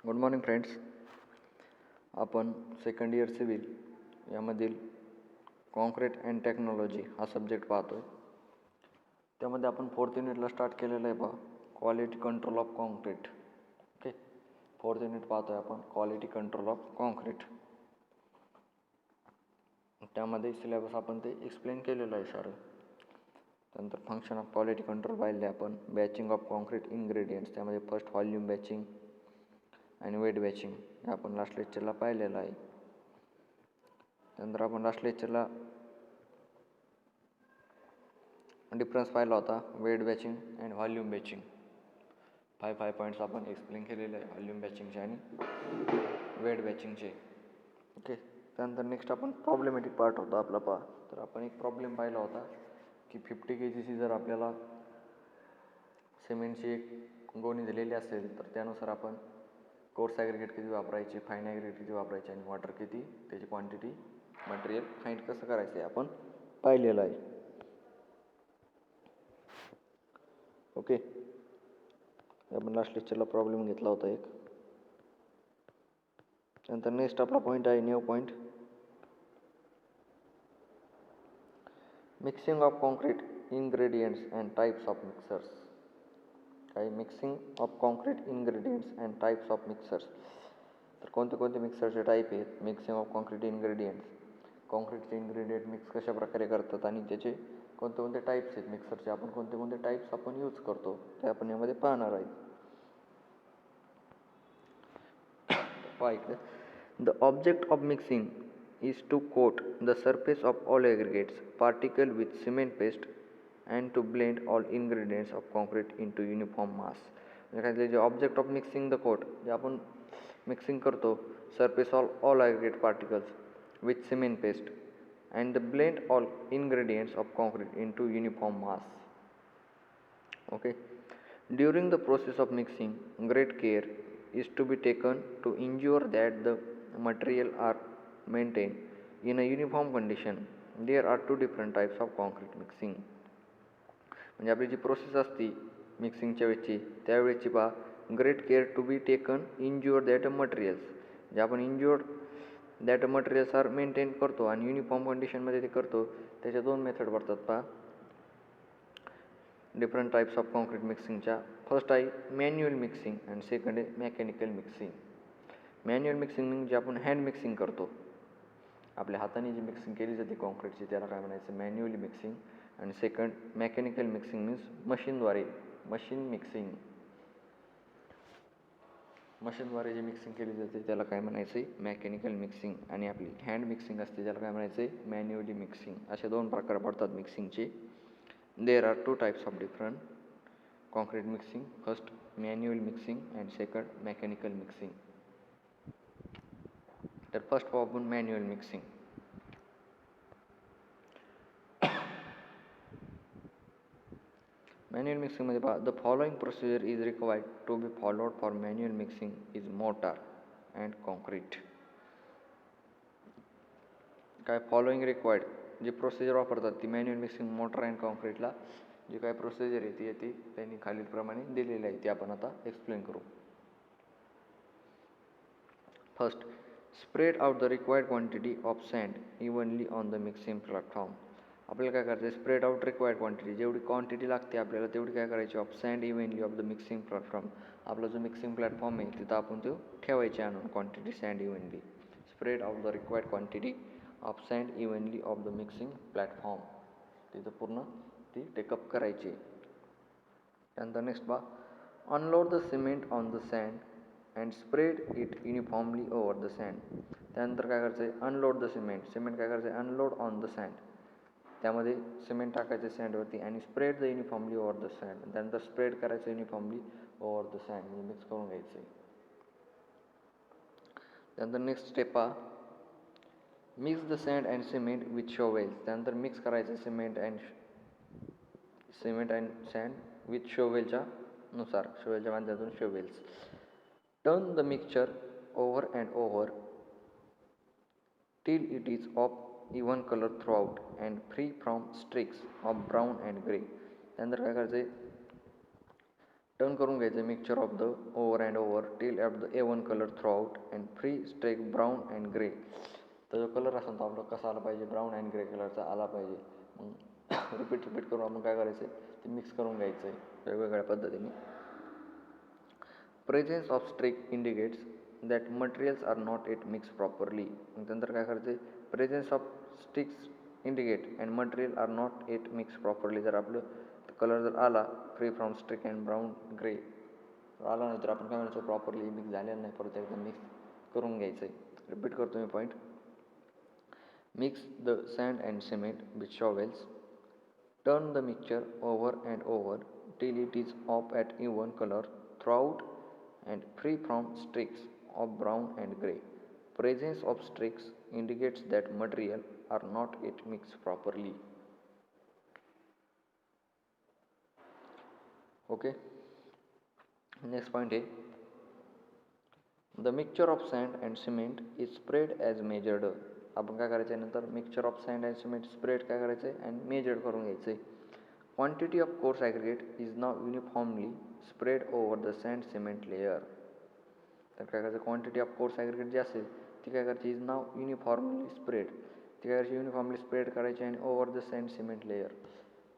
Good morning friends. आपण second year civil यामधील concrete and technology हा सब्जेक्ट पाहतो आहे. त्यामध्ये आपण 4th युनिटला स्टार्ट केलेलं आहे पहा, quality control of concrete. Okay, 4th unit पाहतो आहे आपण, क्वालिटी कंट्रोल ऑफ कॉन्क्रीट. त्यामध्ये सिलेबस आपण ते एक्सप्लेन केलेलं आहे सारं. त्यानंतर फंक्शन ऑफ क्वालिटी कंट्रोल पाहिले आपण, बॅचिंग ऑफ कॉन्क्रीट इन्ग्रेडियंट्स, त्यामध्ये फर्स्ट व्हॉल्यूम बॅचिंग आणि वेट बॅचिंग हे आपण लास्ट लेक्चरला पाहिलेलं आहे. त्यानंतर आपण लास्ट लेक्चरला डिफरन्स पाहिला होता वेट बॅचिंग अँड व्हॉल्यूम बॅचिंग. 5 पॉईंट्स आपण एक्सप्लेन केलेले आहे व्हॉल्यूम बॅचिंगचे आणि वेट बॅचिंगचे. ओके, त्यानंतर नेक्स्ट आपण प्रॉब्लेमॅटिक पार्ट होता आपला पहा. तर आपण एक प्रॉब्लेम पाहिला होता की 50 kgची जर आपल्याला सिमेंटची एक गोणी दिलेली असेल तर त्यानुसार आपण कोर्स ॲग्रिगेट किती वापरायचे, फाईन ॲग्रिगेट किती वापरायचे आणि वॉटर किती, त्याची क्वांटिटी, मटेरियल फाईंड कसं करायचं आहे आपण पाहिलेलं आहे. ओके, आपण लास्ट लेक्चरला प्रॉब्लेम घेतला होता एक. त्यानंतर नेक्स्ट आपला पॉईंट आहे new point, mixing of concrete ingredients and types of mixers. काही mixing of concrete ingredients and types of mixers. तर कोणते कोणते मिक्सरचे टाईप आहेत? मिक्सिंग ऑफ कॉन्क्रीट इन्ग्रेडियंट्स, कॉन्क्रीटचे इन्ग्रेडियंट मिक्स कशा प्रकारे करतात आणि त्याचे कोणते कोणते टाईप्स आहेत मिक्सरचे, आपण कोणते कोणते टाईप्स आपण यूज करतो ते आपण यामध्ये पाहणार आहे. पहा इकडे, the object of mixing is to coat the surface of all aggregates particle with cement paste and to blend all ingredients of concrete into uniform mass. म्हणजे जे object of mixing the coat, जे आपण mixing करतो surface all aggregate particles with cement paste and the blend all ingredients of concrete into uniform mass. Okay, during the process of mixing great care is to be taken to ensure that the material are maintained in a uniform condition. There are two different types of concrete mixing. म्हणजे आपली जी process असती मिक्सिंगच्या वेळची त्यावेळेची पहा, great care to be taken ensure that materials, जे आपण ensure that materials are maintain करतो आणि युनिफॉर्म कंडिशनमध्ये ते करतो. त्याच्या दोन मेथड पडतात पहा डिफरंट टाईप्स ऑफ कॉन्क्रीट मिक्सिंगच्या. फर्स्ट आहे मॅन्युअल मिक्सिंग अँड सेकंड आहे मेकॅनिकल मिक्सिंग. मॅन्युअल मिक्सिंग म्हणजे आपण हँड मिक्सिंग करतो, आपल्या हाताने जी मिक्सिंग केली जाते कॉन्क्रीटची त्याला काय म्हणायचं, मॅन्युअली मिक्सिंग. आणि सेकंड मेकॅनिकल मिक्सिंग मीन्स मशीनद्वारे, मशीन मिक्सिंग, मशीनद्वारे जी मिक्सिंग केली जाते त्याला काय म्हणायचं आहे, मेकॅनिकल मिक्सिंग. आणि आपली हँड मिक्सिंग असते त्याला काय म्हणायचं आहे, मॅन्युअली मिक्सिंग. असे दोन प्रकार पडतात मिक्सिंगचे. There are two types of different concrete mixing, first manual mixing and second mechanical mixing. तर फर्स्ट पाहू आपण मॅन्युअल मिक्सिंग. मॅन्युअल मिक्सिंगमध्ये पहा, the following procedure is required to be followed for manual mixing is mortar and concrete. काय following required, जी procedure वापरतात ती manual mixing mortar and कॉन्क्रीटला जी काय प्रोसिजर आहे ती त्यांनी खालीलप्रमाणे दिलेली आहे, ती आपण आता एक्सप्लेन करू. First, spread out the required quantity of sand evenly on the mixing platform. आपल्याला काय करायचं आहे, स्प्रेड आउट रिक्वायर्ड क्वांटिटी, जेवढी क्वांटिटी लागते आपल्याला तेवढी काय करायची of sand evenly of the mixing platform. आपला जो मिक्सिंग प्लॅटफॉर्म आहे तिथं आपण तो ठेवायचे आणून quantity sand evenly. Spread out the required quantity of sand evenly of the mixing platform, तिथं पूर्ण ती टेकअप करायची. त्यानंतर नेक्स्ट पहा, unload the cement on the sand and spread it uniformly over the sand. त्यानंतर काय करायचं आहे, अनलोड द सिमेंट, सिमेंट काय करायचं आहे, अनलोड ऑन द सँड, त्यामध्ये सिमेंट टाकायचं सँडवरती आणि spread the uniformly over the sand. त्यानंतर स्प्रेड करायचं युनिफॉर्मली ओव्हर द सँड, म्हणजे मिक्स करून घ्यायचं आहे. त्यानंतर नेक्स्ट स्टेप पहा, mix the sand and cement with shovels. त्यानंतर मिक्स करायचं सिमेंट अँड सँड विथ शोवेलच्या नुसार, शोवेलच्या माध्यमातून shovels. Turn the mixture over and over till it is of even color throughout and free from streaks of brown and gray. त्यानंतर काय करायचं आहे, टर्न करून घ्यायचं mixture of the over and over till at the A1 colour throughout and free streak brown and grey. तर जो colour असेल तो आपला कसा आला पाहिजे, ब्राऊन अँड ग्रे कलरचा आला पाहिजे. मग रिपीट करून आपण काय करायचं आहे ते मिक्स करून घ्यायचं आहे वेगवेगळ्या पद्धतीने. Presence of streak indicates that materials are not it mix properly. मग त्यानंतर काय करायचं आहे, presence of sticks indicate and material are not it mix properly. जर आपलं कलर जर आला free from streak and brown grey आला नाही तर आपण काय म्हणायचं, प्रॉपरली मिक्स झालेलं नाही, परत एकदा मिक्स करून घ्यायचं आहे. रिपीट करतो मी point. Mix the sand and cement with shovels. Turn the mixture over and over till it is of at even colour throughout and free from streaks of brown and grey. Presence of streaks indicates that material are not yet mixed properly. Okay. Next point is the mixture of sand and cement is spread as measured. आपण काय करायचं आहे नंतर mixture of sand and cement spread काय करायचं आहे and measured करून घ्यायचं आहे. Quantity of coarse aggregate is now uniformly spread over the sand cement layer. तर काय करायचं, क्वांटिटी ऑफ कोर्स ॲग्रिगेट जे असेल ती काय करायची इज नाव युनिफॉर्मली स्प्रेड. ती काय करायची युनिफॉर्मली स्प्रेड करायची आणि over the sand cement layer,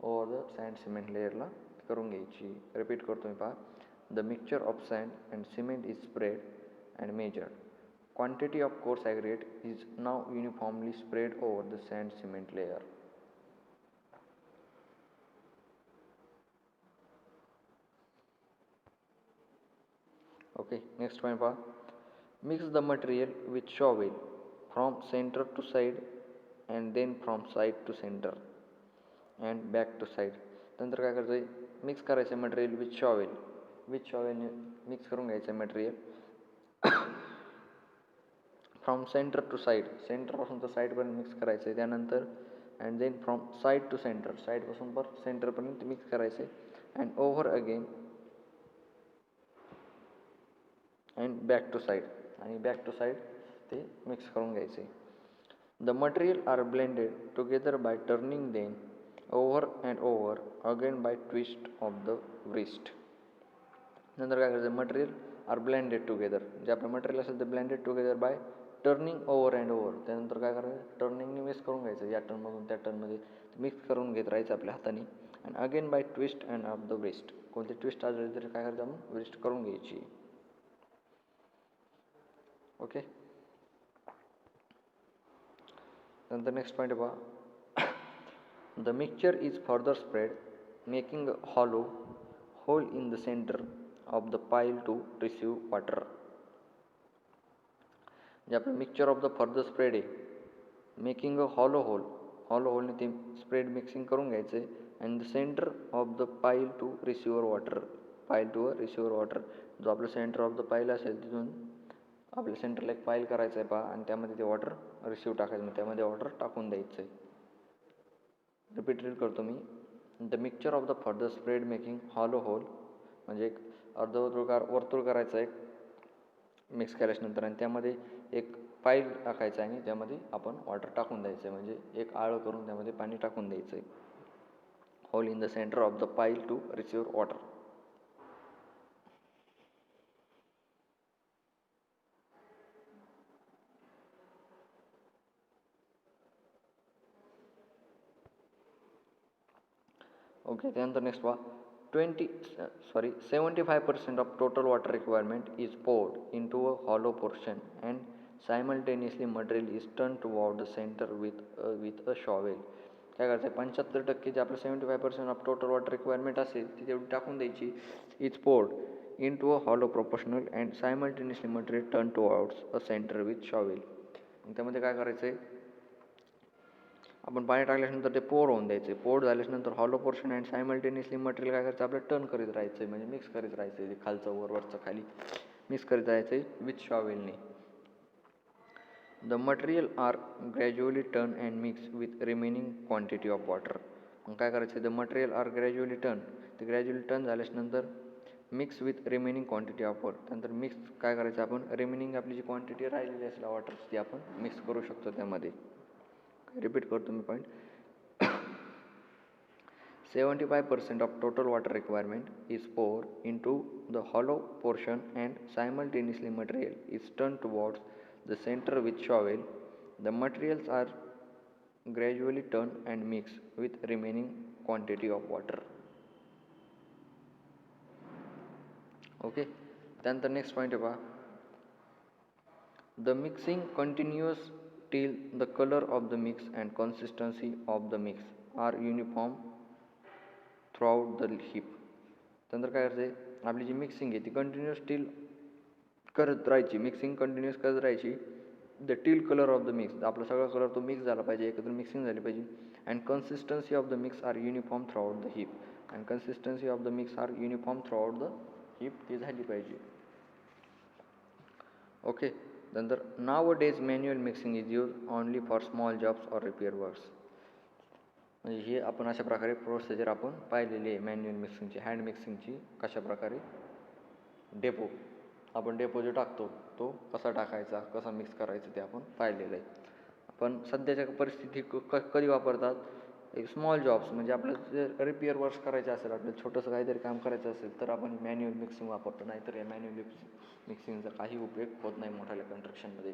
over the sand cement लेयरला करून घ्यायची. रिपीट करतो मी पहा. The mixture of sand and cement is spread and measured. Quantity of coarse aggregate is now uniformly spread over the sand cement layer. Okay. Next point पहा. Mix the material with shovel from centre to side and then from side to centre and back to side. नंतर काय करायचं आहे, mix करायचं आहे material with shovel. With शॉवेलने mix करून घ्यायचं आहे material from centre to side, सेंटरपासून तर साईडपर्यंत मिक्स करायचं आहे. त्यानंतर and then from side to centre, साईडपासून पर सेंटरपर्यंत मिक्स करायचं आहे. And over again and back to side, आणि बॅक टू साईड ते मिक्स करून घ्यायचे. The material are blended together by turning them over and over again by twist of the wrist. नंतर काय करायचं, मटेरियल आर ब्लेंडेड टुगेदर, जे आपलं material असेल ते blended together by turning over and over. त्यानंतर काय करायचं, टर्निंगने मिक्स करून घ्यायचं, या टर्नमधून त्या टर्नमध्ये मिक्स करून घेत राहायचं आपल्या हाताने. And again by twist and of the wrist, कोणते ट्विस्ट आले तरी काय करायचं आपण व्रिस्ट करून घ्यायची. ओके. नंतर नेक्स्ट पॉईंट पहा. The mixture is further spread making a hollow hole in the centre of the pile to receive water. जे आपलं mixture of the further spread आहे, making a hollow hole, hollow होलने ते spread mixing करून घ्यायचं आहे. And the centre of the pile to receiver water, pile to a receiver water. जो आपलं सेंटर ऑफ द पाईल असेल तिथून आपल्या सेंटरला एक पाईल करायचं आहे पहा, आणि त्यामध्ये ते वॉटर रिसिव्ह टाकायचं, मग त्यामध्ये वॉटर टाकून द्यायचं आहे. रिपीट करतो मी. The mixture of the further spread making hollow hole, म्हणजे एक वर्तुळ करायचं आहे मिक्स केल्याच्यानंतर, आणि त्यामध्ये एक पाईल टाकायचं आहे आणि त्यामध्ये आपण वॉटर टाकून द्यायचं आहे, म्हणजे एक आळं करून त्यामध्ये पाणी टाकून द्यायचं आहे. Hole in the centre of the pile to receive water. Okay. त्यानंतर नेक्स्ट पहा. 75% of total water requirement is poured into a hollow portion and simultaneously material is turned toward the center with a shovel. काय करायचं आहे, 75% जे आपलं 75% of total water requirement असेल ती तेवढी टाकून द्यायची. Is poured into a hollow proportional and simultaneously material turn towards a centre with shovel. त्यामध्ये काय करायचं आहे, आपण पाणी टाकल्यानंतर ते पोर होऊन द्यायचे. पोर झाल्यानंतर hollow portion and simultaneously material काय करायचं, आपलं टर्न करीत राहायचं आहे, म्हणजे मिक्स करीत राहायचं आहे. खालचं वर, वरचं खाली मिक्स करीत राहायचं आहे विथ शॉवेलने. The material are gradually turn and mix with remaining quantity of water. मग काय करायचं आहे, the material are gradually turn, ते ग्रॅज्युअली टर्न झाल्यानंतर mix with remaining quantity of water. त्यानंतर मिक्स काय करायचं, आपण रिमेनिंग आपली जी क्वांटिटी राहिलेली असेल वॉटरची ती आपण मिक्स करू शकतो त्यामध्ये. रिपीट करतो मी point. 75% of total water requirement is poured into the hollow portion and simultaneously material is turned towards the center with shovel. The materials are gradually turned and mixed with remaining quantity of water. Okay, then the next point about the mixing continues till the color of the mix and consistency of the mix are uniform throughout the heap. त्यानंतर काय करायचं आपली जी mixing आहे ती continuous till करत राहायची, mixing continuous करत राहायची the till colour of the mix, आपला सगळा कलर तो मिक्स झाला पाहिजे, एकत्र मिक्सिंग झाली पाहिजे. And consistency of the mix are uniform throughout the heap, and consistency of the mix are uniform throughout the heap ती झाली पाहिजे. ओके, नंतर nowadays manual mixing is use only for small jobs or repair works. म्हणजे हे आपण अशा प्रकारे procedure आपण पाहिलेली आहे मॅन्युअल मिक्सिंगची, हँड मिक्सिंगची. कशा प्रकारे डेपो आपण डेपो जो टाकतो तो कसा टाकायचा, कसा मिक्स करायचं ते आपण पाहिलेलं आहे. पण सध्याच्या परिस्थिती कधी वापरतात, एक स्मॉल जॉब्स म्हणजे आपल्याला जर रिपेअर वर्क्स करायचे असेल, आपल्याला छोटंसं काहीतरी काम करायचं असेल तर आपण मॅन्युअल मिक्सिंग वापरतो, नाहीतर या मॅन्युअल मिक्सिंगचा काही उपयोग होत नाही मोठ्या कन्स्ट्रक्शनमध्ये.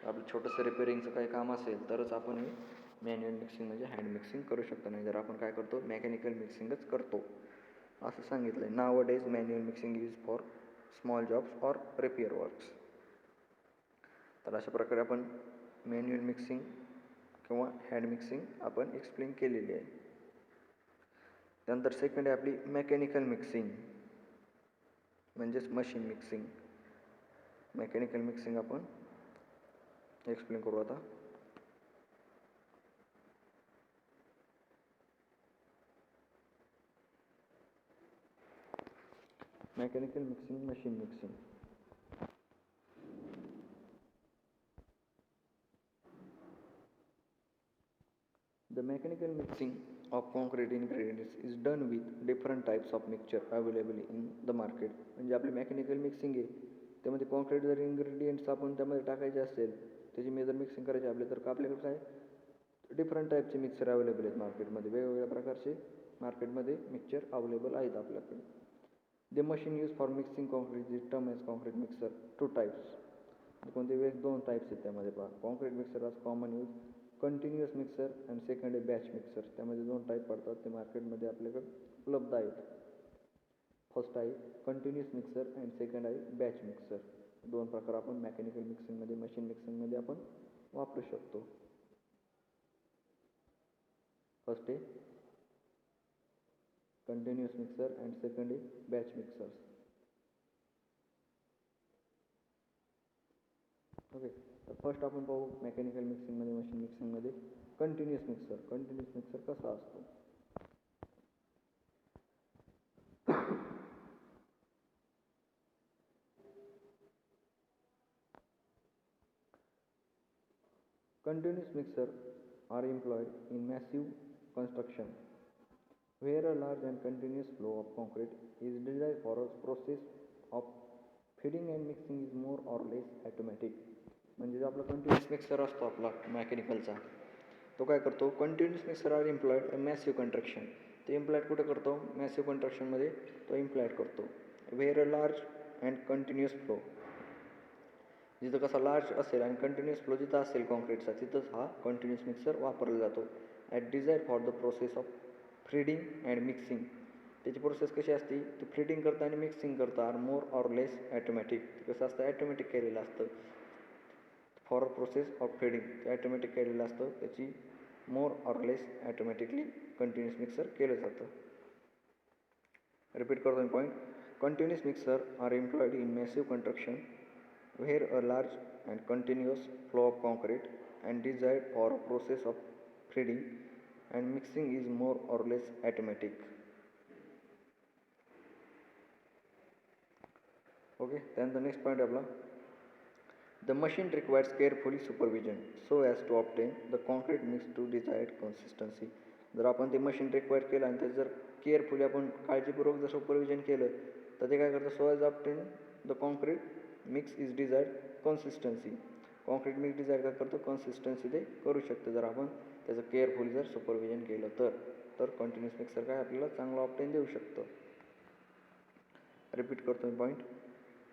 आपलं छोटंसं रिपेअरिंगचं काही काम असेल तरच आपण हे मॅन्युअल मिक्सिंग म्हणजे हँड मिक्सिंग करू शकतो, नाही जर आपण काय करतो मेकॅनिकल मिक्सिंगच करतो असं सांगितलं आहे. Now days manual mixing use for small jobs or repair works. तर अशा प्रकारे आपण मॅन्युअल मिक्सिंग किंवा हँड मिक्सिंग आपण एक्सप्लेन केलेली आहे. त्यानंतर सेकंड आहे आपली मेकॅनिकल मिक्सिंग म्हणजेच मशीन मिक्सिंग. मेकॅनिकल मिक्सिंग आपण एक्सप्लेन करू आता. Mechanical mixing, machine mixing. The mechanical mixing of concrete ingredients is done with different types of mixture available in the market. म्हणजे आपली मेकॅनिकल मिक्सिंग आहे त्यामध्ये कॉन्क्रीट जर ingredients आपण त्यामध्ये टाकायचे असेल, त्याची मेजर मिक्सिंग करायची आपले, तर आपल्याकडे काय डिफरंट टाईपचे मिक्सर अवेलेबल आहेत मार्केटमध्ये. वेगवेगळ्या प्रकारचे मार्केटमध्ये मिक्सचर अवेलेबल आहेत आपल्याकडे. The machine used for mixing concrete is termed as concrete mixer. Two types. कोणते दोन टाईप्स आहेत त्यामध्ये पहा. कॉन्क्रीट मिक्सर आज common use, continuous mixer and second आहे बॅच मिक्सर. त्यामध्ये दोन टाईप पडतात, ते मार्केटमध्ये आपल्याकडे उपलब्ध आहेत. फर्स्ट आहे कंटिन्युअस मिक्सर अँड सेकंड आहे बॅच मिक्सर. दोन प्रकार आपण मेकॅनिकल मिक्सिंगमध्ये, मशीन मिक्सिंगमध्ये आपण वापरू शकतो. फर्स्ट आहे कंटिन्युअस मिक्सर अँड सेकंड आहे बॅच मिक्सर्स. ओके, तर फर्स्ट आपण पाहू मेकॅनिकल मिक्सिंगमध्ये, मशीन मिक्सिंगमध्ये कंटिन्युअस मिक्सर. कंटिन्युअस मिक्सर कसा असतो. Continuous mixer are employed in massive construction where a large and continuous flow of concrete is desired for a process of feeding and mixing is more or less automatic. म्हणजे जो आपला continuous mixer असतो आपला मेकॅनिकलचा, तो काय करतो, continuous mixer are employed a massive construction. ते employed कुठं करतो, मॅसिव्ह कंस्ट्रक्शनमध्ये तो इम्प्लॉयड करतो. Where a large and continuous flow, जिथं कसा लार्ज असेल आणि कंटिन्युअस फ्लो जिथं असेल कॉन्क्रीटचा, तिथंच हा कंटिन्युअस मिक्सर वापरला जातो. At desire for the process of feeding and mixing. त्याची प्रोसेस कशी असते, ती फ्रीडिंग करतं आणि मिक्सिंग करतं are more or less automatic. कसं असतं, ॲटोमॅटिक केलेलं असतं. फॉर प्रोसेस ऑफ फीडिंग ते ॲटोमॅटिक केलेलं असतं, त्याची more or less automatically continuous mixer केलं जातं. रिपीट करतो मी point. Continuous mixer are employed in massive construction where a large and continuous flow of concrete and desired for a process of feeding and mixing is more or less automatic. Okay, then the next point आपला, the machine requires carefully supervision so as to obtain the concrete mix to desired consistency. जर आपण ते machine require केलं आणि ते जर carefully आपण काळजीपूर्वक जर सुपरविजन केलं तर ते काय करतं, so as obtain the concrete mix is desired consistency. Concrete mix desire काय करतो, कन्सिस्टन्सी ते करू शकतो जर आपण त्याचं केअरफुली जर सुपरविजन केलं तर. तर कंटिन्युअस मिक्सर काय आपल्याला चांगला ऑप्टेन देऊ शकतं. रिपीट करतो मी point.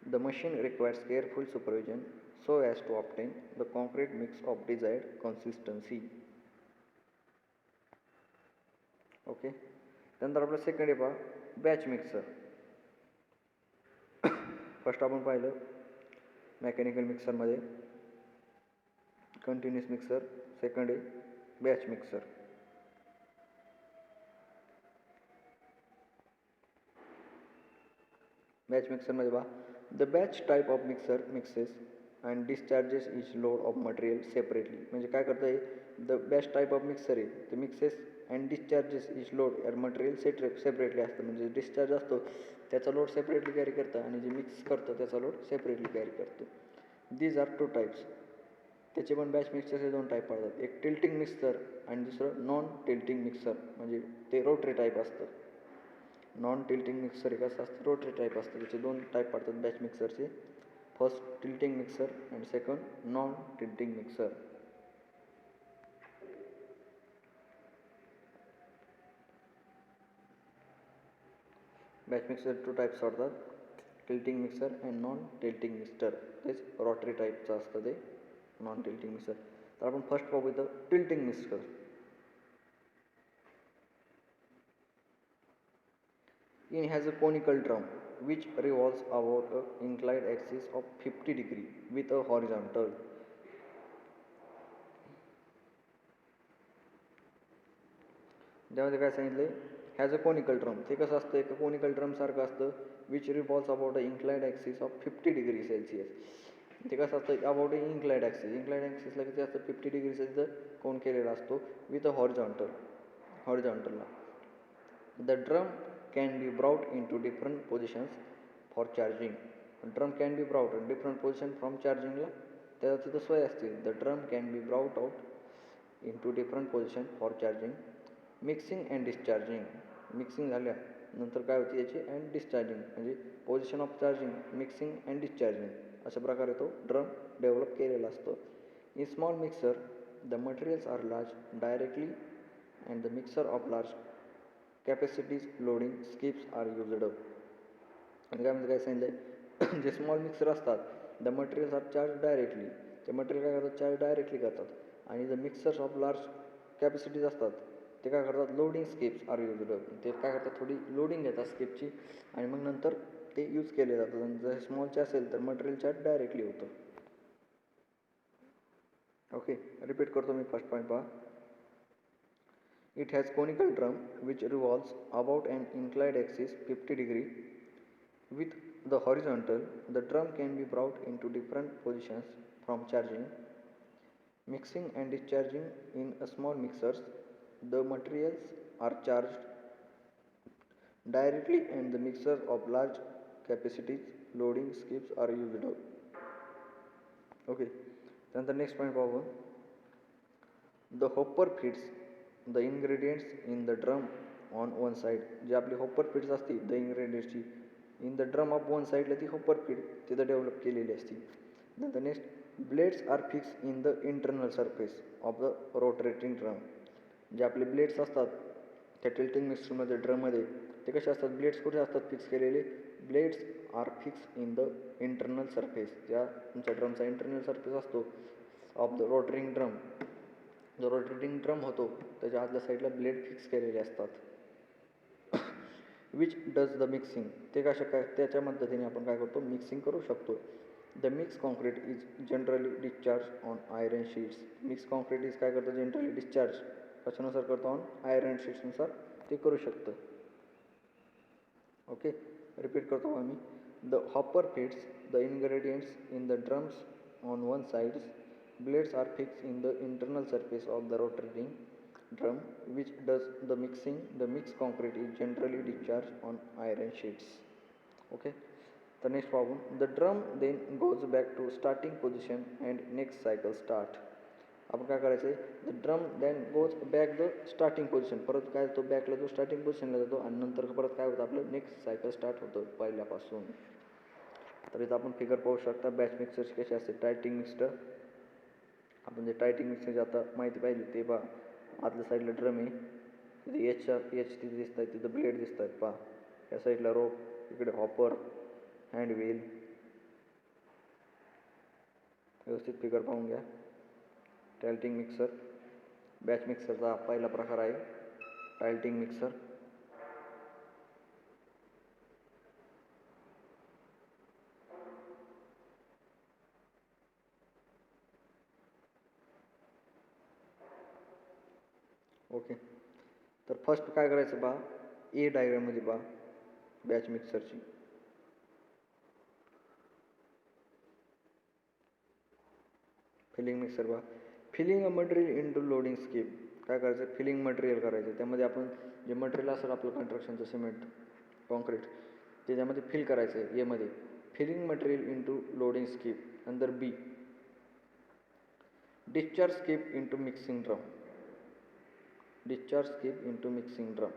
The machine requires careful supervision so as to obtain the concrete mix of desired consistency. Okay. त्यानंतर आपलं सेकंड आहे पहा, बॅच मिक्सर. फर्स्ट आपण पाहिलं मेकॅनिकल मिक्सरमध्ये कंटिन्युअस मिक्सर, सेकंड आहे बॅच मिक्सर. बॅच मिक्सरमध्ये पहा, the batch type of mixer mixes and discharges each load of material separately. म्हणजे काय करतं आहे, the batch type of mixer आहे ते mixes and discharges each load air material separately असतं. म्हणजे डिस्चार्ज असतो त्याचा लोड सेपरेटली कॅरी करतं आणि जे मिक्स करतं त्याचा लोड सेपरेटली कॅरी करतो. These are two types. त्याचे पण बॅच मिक्सरचे दोन टाईप पडतात, एक टिल्टिंग मिक्सर आणि दुसरं नॉन टिल्टिंग मिक्सर. म्हणजे ते रोटरी टाईप असतं. नॉन टिल्टिंग मिक्सर एक असं असतं, रोटरी टाईप असतं. त्याचे दोन टाईप पडतात बॅच मिक्सरचे, first tilting mixer and second non tilting mixer. Batch mixer two types पडतात, tilting mixer and non tilting mixer. तेच रोटरी टाईपचं असतं ते नॉन टिल्टिंग मिक्सर. तर आपण फर्स्ट पाहू इथं tilting mixer. It has a conical drum which revolves about an inclined axis of 50 degree with a horizontal. त्यामध्ये काय सांगितलं, हॅज अ कोनिकल ड्रम. ते कसं असतं, एक कोनिकल ड्रम सारखं असतं, which revolves about a inclined axis of 50 degree Celsius. ते कसं असतं, अबाउट अ इन्क्लाइड ॲक्सिसला किती असतं, 50 डिग्री सेल्सिअस कोन केलेला असतो विथ अ हॉरिझॉन्टलला. The drum can be brought in two different positions for charging. Drum can be brought different position from चार्जिंगला त्याला तिथं सोय असते. The drum can be brought out in two different position for charging. Mixing and discharging. Mixing झाल्यानंतर काय होते याची and discharging, म्हणजे position of charging, mixing and discharging अशा प्रकारे तो ड्रम डेव्हलप केलेला असतो. In small mixer the materials are large directly and the mixer of large capacities loading skips are used. आणि काय सांगितलं, जे स्मॉल मिक्सर असतात the materials are charge directly. ते मटेरियल काय करतात, चार्ज डायरेक्टली करतात. आणि the mixers of large capacities असतात ते काय करतात, लोडिंग स्किप्स आर युज्ड. ते काय करतात, थोडी लोडिंग घेतात स्किपची आणि मग नंतर ते यूज केले जातात. आणि जर स्मॉलचे असेल तर मटेरियल चार्ज डायरेक्टली होतं. ओके. रिपीट करतो मी फर्स्ट पॉईंट पहा. It has conical drum which revolves about an inclined axis 50 degree with the horizontal. The drum can be brought into different positions from charging, mixing and discharging in a small mixers. The materials are charged directly and the mixers of large capacities loading skips are used. Okay. Then the next point पाहू. The hopper feeds the ingredients in the drum on one side. जी आपली hopper feeds असते the इन्ग्रेडियंट्सची in the drum of one साईडला ती hopper feed तिथं develop केलेली असते. नंतर next, blades are fix in the internal surface of the rotating drum. जे आपले ब्लेड्स असतात त्या टिल्टिंग मिक्सरमध्ये ड्रममध्ये ते कसे असतात, ब्लेड्स कुठे असतात फिक्स केलेले, blades are fix in the internal surface. ज्या तुमच्या ड्रमचा इंटरनल सरफेस असतो ऑफ द रोटरिंग ड्रम, जो रोटेटिंग ड्रम होतो त्याच्या आतल्या साईडला ब्लेड फिक्स केलेले असतात. Which does the mixing. ते काय त्याच्या मदतीने आपण काय करतो, मिक्सिंग करू शकतो. The mix concrete is generally discharge on iron sheets. Mix concrete is काय करतं, जनरली डिस्चार्ज कशानुसार करतो, ऑन आयरन शीट्सनुसार ते करू शकतं. ओके. रिपीट करतो आम्ही. The hopper feeds the ingredients in the drums on one sides. Blades are fixed in the internal surface of the rotating drum which does the mixing. The mixed concrete is generally discharged on iron sheets. Okay. The next problem. The drum then goes back to starting position and next cycle start. आपण काय करायचं आहे, the drum than goes back the starting position. परत काय होतो, बॅकला जो starting पोझिशनला जातो आणि नंतर परत काय होतं, आपलं नेक्स्ट सायकल स्टार्ट होतं पहिल्यापासून. तर इथं आपण फिगर पाहू शकता बॅच मिक्सरची कशी असते. टायटिंग मिक्सर, आपण जे टायटिंग मिक्सरची आता माहिती पाहिली ते पहा. आतल्या साईडला ड्रम आहे तिथे एच तिथे दिसत आहेत, तिथं ब्लेड दिसत आहेत पहा. या साईडला रोप, इकडे हॉपर, हँड व्हील. व्यवस्थित फिगर पाहून घ्या. टायल्टिंग मिक्सर, बॅच मिक्सरचा पहिला प्रकार आहे टायल्टिंग मिक्सर. ओके, तर फर्स्ट काय करायचं पहा, ए डायग्राममध्ये पहा बॅच मिक्सरची. फिलिंग मिक्सर पहा, filling a material into loading skip. काय करायचं, फिलिंग मटेरियल करायचं. त्यामध्ये आपण जे मटेरियल असेल आपलं कन्स्ट्रक्शनचं, सिमेंट, कॉन्क्रीट, त्याच्यामध्ये फिल करायचं आहे एमध्ये. Filling material into loading skip. नंतर B, discharge skip into mixing drum. Discharge skip into mixing drum.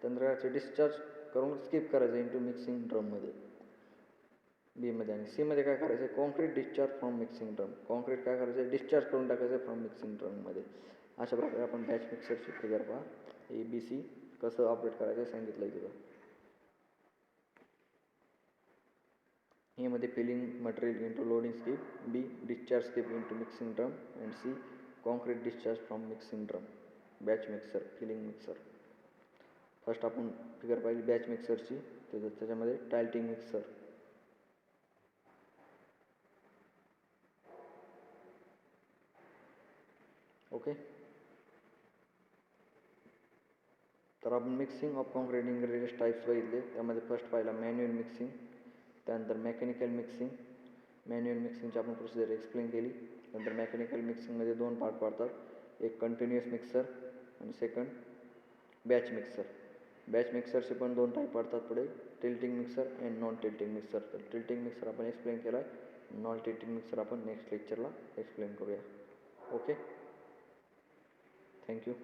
त्यानंतर डिस्चार्ज करून स्किप करायचं इंटू मिक्सिंग ड्रममध्ये, बीमध्ये. आणि सीमध्ये काय करायचं आहे, concrete discharge from mixing drum. Concrete काय करायचं आहे, डिस्चार्ज करून टाकायचं आहे फ्रॉम मिक्सिंग ड्रममध्ये. अशा प्रकारे आपण बॅच मिक्सरची फिगर पहा, ABC कसं ऑपरेट करायचं सांगितलं आहे तिथं. मध्ये filling material into loading skip, B discharge skip into mixing drum, and C concrete discharge from mixing drum. Batch mixer, filling mixer. First आपण फिगर पाहिली बॅच मिक्सरची, त्याच्यामध्ये टायल्टिंग मिक्सर. ओके, तर आपण mixing of concrete ingredients types बघितले. त्यामध्ये first पाहिला manual mixing, त्यानंतर मेकॅनिकल मिक्सिंग. मॅन्युअल मिक्सिंगची आपण प्रोसिजर एक्सप्लेन केली. नंतर मेकॅनिकल मिक्सिंगमध्ये दोन पार्ट पडतात, एक कंटिन्युअस मिक्सर आणि सेकंड बॅच मिक्सर. बॅच मिक्सरचे पण दोन टाईप पडतात पुढे, tilting mixer and non tilting mixer. तर टिल्टिंग मिक्सर आपण एक्सप्लेन केला आहे, नॉन टिल्टिंग मिक्सर आपण नेक्स्ट लेक्चरला एक्सप्लेन करूया. Okay, thank you.